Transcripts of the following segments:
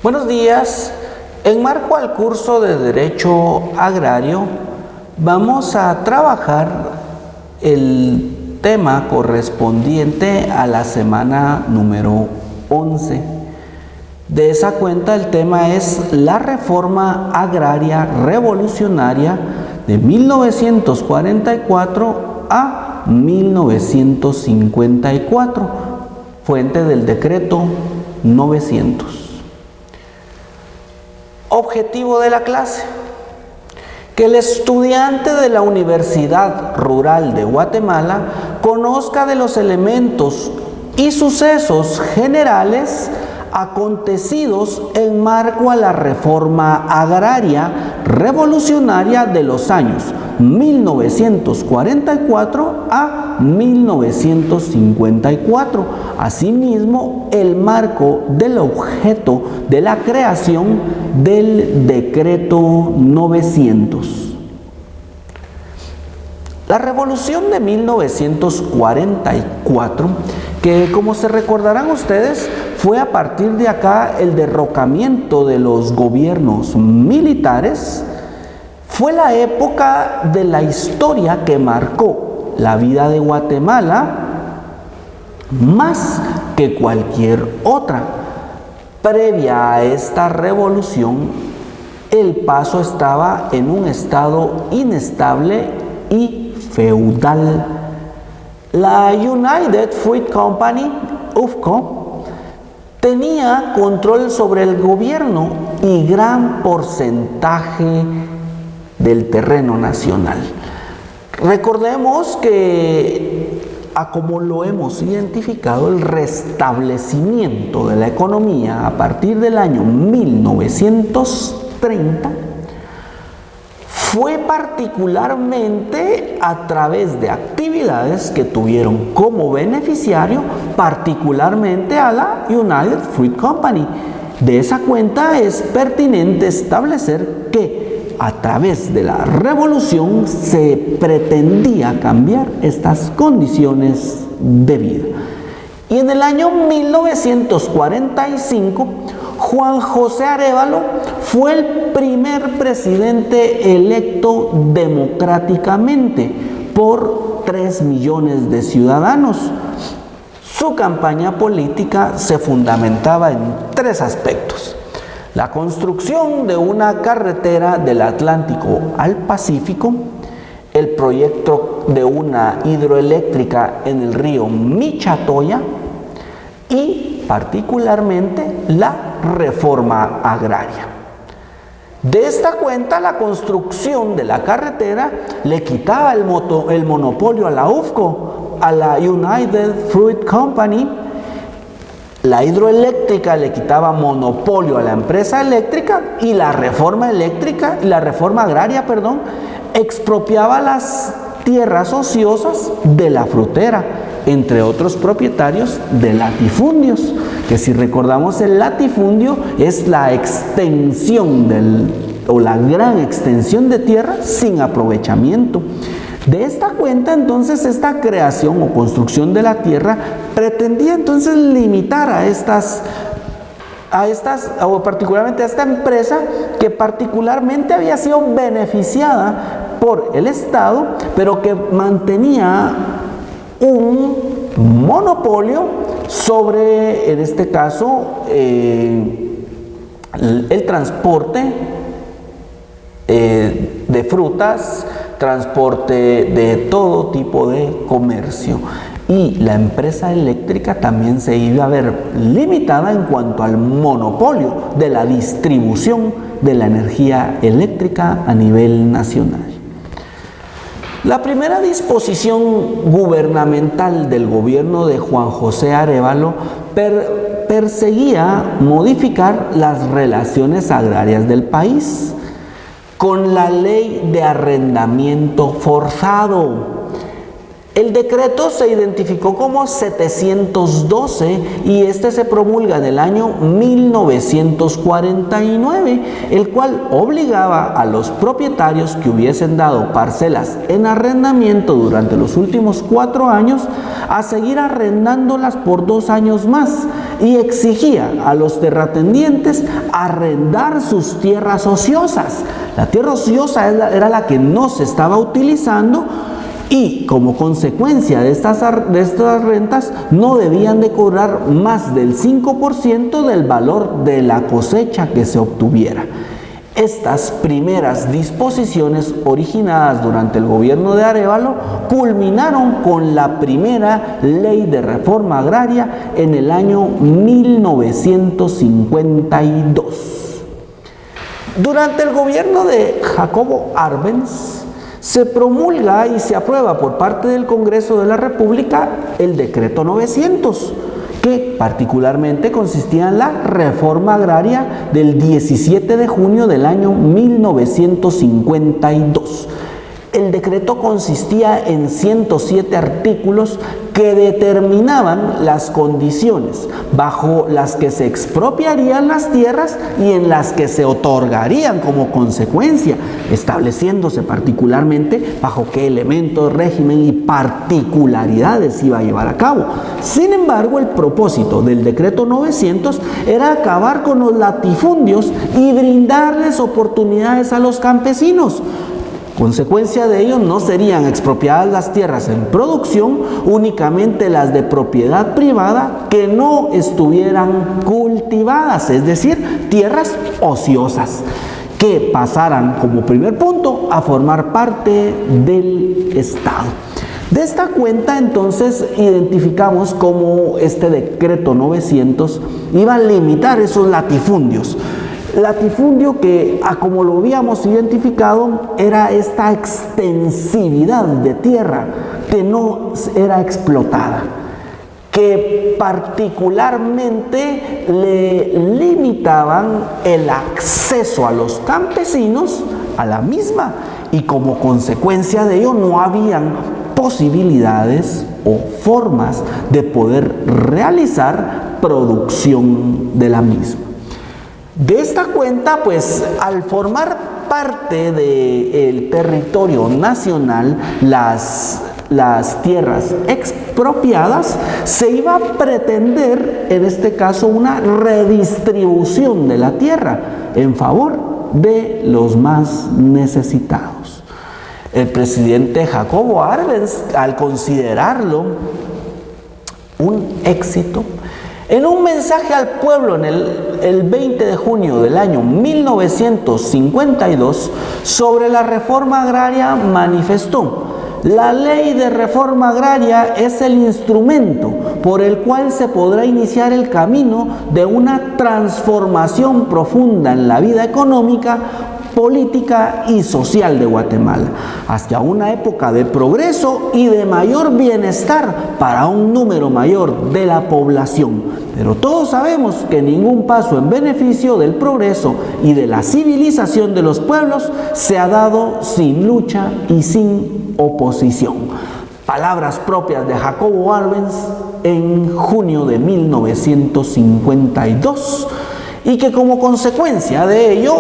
Buenos días. En marco al curso de Derecho Agrario, vamos a trabajar el tema correspondiente a la semana número 11. De esa cuenta, el tema es la reforma agraria revolucionaria de 1944 a 1954, fuente del decreto 900. Objetivo de la clase: que el estudiante de la Universidad Rural de Guatemala conozca de los elementos y sucesos generales acontecidos en marco a la reforma agraria revolucionaria de los años 1944 a 1954. Asimismo, el marco del objeto de la creación del decreto 900. La revolución de 1944, que como se recordarán ustedes, fue a partir de acá el derrocamiento de los gobiernos militares, fue la época de la historia que marcó la vida de Guatemala más que cualquier otra. Previa a esta revolución, el paso estaba en un estado inestable y feudal. La United Fruit Company, UFCO, tenía control sobre el gobierno y gran porcentaje del terreno nacional. Recordemos que, como lo hemos identificado, el restablecimiento de la economía a partir del año 1930 fue particularmente a través de actividades que tuvieron como beneficiario particularmente a la United Fruit Company. De esa cuenta es pertinente establecer que a través de la revolución se pretendía cambiar estas condiciones de vida. Y en el año 1945, Juan José Arévalo fue el primer presidente electo democráticamente por 3 millones de ciudadanos. Su campaña política se fundamentaba en 3 aspectos: la construcción de una carretera del Atlántico al Pacífico, el proyecto de una hidroeléctrica en el río Michatoya y particularmente la reforma agraria. De esta cuenta, la construcción de la carretera le quitaba el monopolio a la UFCO, a la United Fruit Company. La hidroeléctrica le quitaba monopolio a la empresa eléctrica y la reforma agraria, expropiaba las tierras ociosas de la frutera, entre otros propietarios de latifundios, que si recordamos, el latifundio es la extensión la gran extensión de tierra sin aprovechamiento. De esta cuenta, entonces, esta creación o construcción de la tierra pretendía entonces limitar o particularmente a esta empresa, que particularmente había sido beneficiada por el Estado, pero que mantenía un monopolio sobre, en este caso, el transporte de frutas, transporte de todo tipo de comercio. Y la empresa eléctrica también se iba a ver limitada en cuanto al monopolio de la distribución de la energía eléctrica a nivel nacional. La primera disposición gubernamental del gobierno de Juan José Arévalo perseguía modificar las relaciones agrarias del país con la ley de arrendamiento forzado. El decreto se identificó como 712 y este se promulga en el año 1949, el cual obligaba a los propietarios que hubiesen dado parcelas en arrendamiento durante los últimos 4 años a seguir arrendándolas por 2 años más, y exigía a los terratenientes arrendar sus tierras ociosas. La tierra ociosa era la que no se estaba utilizando, y como consecuencia de estas rentas no debían de cobrar más del 5% del valor de la cosecha que se obtuviera. Estas primeras disposiciones originadas durante el gobierno de Arévalo culminaron con la primera ley de reforma agraria en el año 1952. Durante el gobierno de Jacobo Arbenz se promulga y se aprueba por parte del Congreso de la República el Decreto 900, que particularmente consistía en la reforma agraria del 17 de junio del año 1952. El decreto consistía en 107 artículos que determinaban las condiciones bajo las que se expropiarían las tierras y en las que se otorgarían como consecuencia, estableciéndose particularmente bajo qué elementos, régimen y particularidades iba a llevar a cabo. Sin embargo, el propósito del decreto 900 era acabar con los latifundios y brindarles oportunidades a los campesinos. Consecuencia de ello, no serían expropiadas las tierras en producción, únicamente las de propiedad privada que no estuvieran cultivadas, es decir, tierras ociosas, que pasaran como primer punto a formar parte del Estado. De esta cuenta, entonces, identificamos cómo este decreto 900 iba a limitar esos latifundios. Latifundio que, como lo habíamos identificado, era esta extensividad de tierra que no era explotada, que particularmente le limitaban el acceso a los campesinos a la misma, y como consecuencia de ello no habían posibilidades o formas de poder realizar producción de la misma. De esta cuenta, pues, al formar parte del territorio nacional las tierras expropiadas, se iba a pretender, en este caso, una redistribución de la tierra en favor de los más necesitados. El presidente Jacobo Arbenz, al considerarlo un éxito, en un mensaje al pueblo el 20 de junio del año 1952 sobre la reforma agraria manifestó: la ley de reforma agraria es el instrumento por el cual se podrá iniciar el camino de una transformación profunda en la vida económica, política y social de Guatemala, hacia una época de progreso y de mayor bienestar para un número mayor de la población. Pero todos sabemos que ningún paso en beneficio del progreso y de la civilización de los pueblos se ha dado sin lucha y sin oposición. Palabras propias de Jacobo Arbenz en junio de 1952, y que como consecuencia de ello,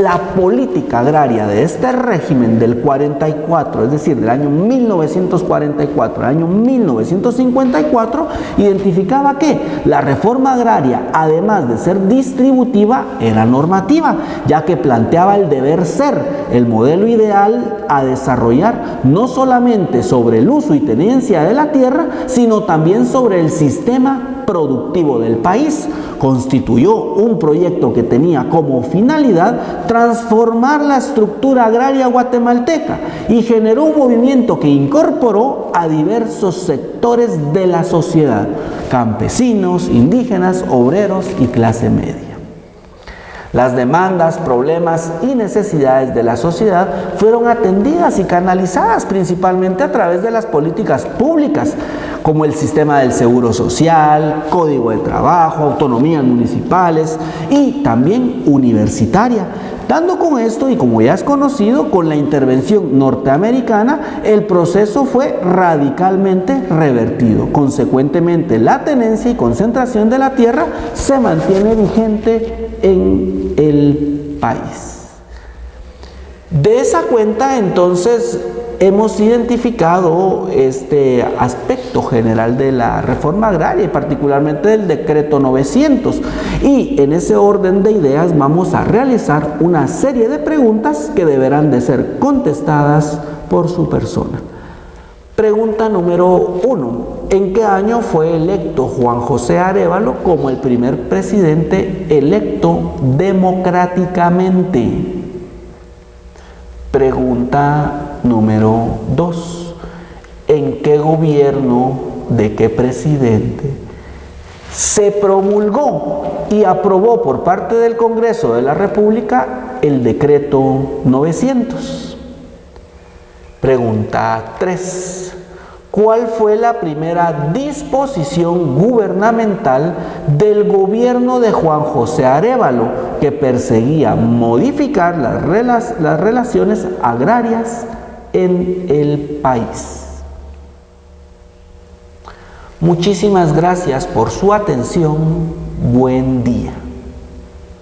la política agraria de este régimen del 44, es decir, del año 1944 al año 1954, identificaba que la reforma agraria, además de ser distributiva, era normativa, ya que planteaba el deber ser, el modelo ideal a desarrollar, no solamente sobre el uso y tenencia de la tierra, sino también sobre el sistema productivo del país. Constituyó un proyecto que tenía como finalidad transformar la estructura agraria guatemalteca y generó un movimiento que incorporó a diversos sectores de la sociedad: campesinos, indígenas, obreros y clase media. Las demandas, problemas y necesidades de la sociedad fueron atendidas y canalizadas principalmente a través de las políticas públicas, como el sistema del seguro social, código de trabajo, autonomías municipales y también universitaria. Dando con esto, y como ya es conocido, con la intervención norteamericana, el proceso fue radicalmente revertido. Consecuentemente, la tenencia y concentración de la tierra se mantiene vigente en el país. De esa cuenta, entonces, hemos identificado este aspecto general de la reforma agraria y particularmente del decreto 900. Y en ese orden de ideas vamos a realizar una serie de preguntas que deberán de ser contestadas por su persona. Pregunta número 1. ¿En qué año fue electo Juan José Arévalo como el primer presidente electo democráticamente? Pregunta número 2. ¿En qué gobierno de qué presidente se promulgó y aprobó por parte del Congreso de la República el decreto 900? Pregunta 3. ¿Cuál fue la primera disposición gubernamental del gobierno de Juan José Arévalo que perseguía modificar las relaciones agrarias en el país? Muchísimas gracias por su atención. Buen día.